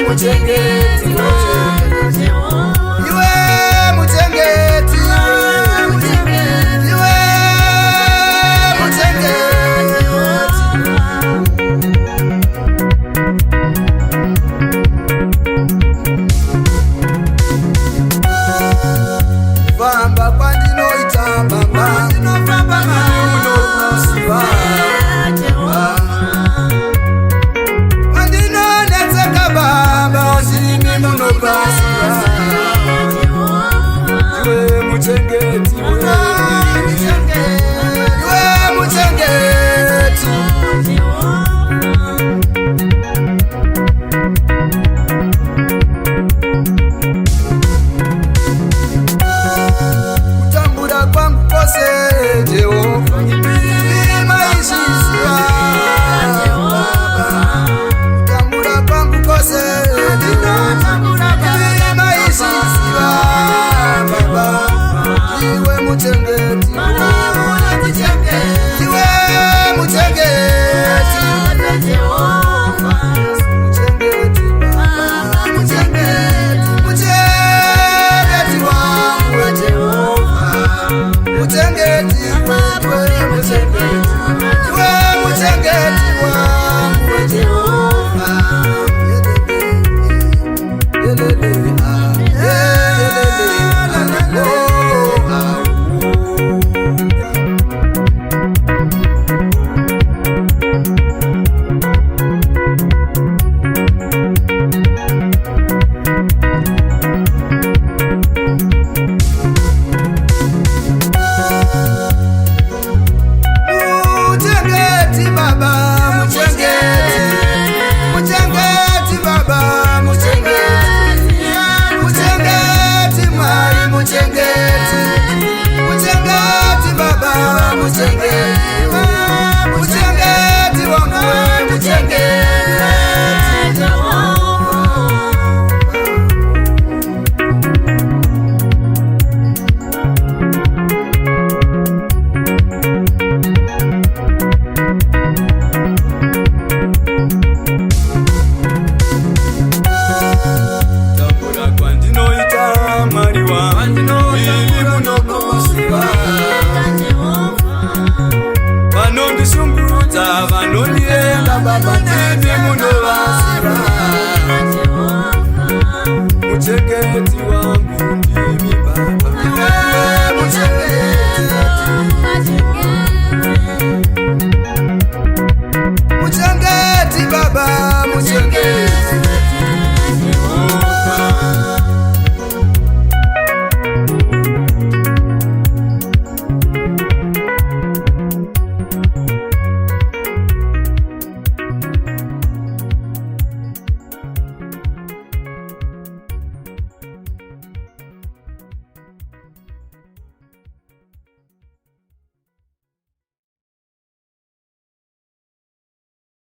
muchengeti iwe muchengeti iwe muchengeti famba kwandinoita baba unokusiva andinonetseka baba zimi munobasiva iwe muchengeti iwe muchengeti kutambura kwangu kose Jehova imaishisira kutambura kwangu kose imaishisira baba iwe muchengeti iwe muchengeti muchengeti wangu Jehova muchengeti iwe muchengeti wangu Jehova yelele muchengeti baba muchengeti baba muchengeti mai muchengeti baba muchengeti wangu muchengeti tambura kwandinoita mari wangu ivi munokusiva vanondishungurudza vanondienda baba ivi munovasiva muchengeti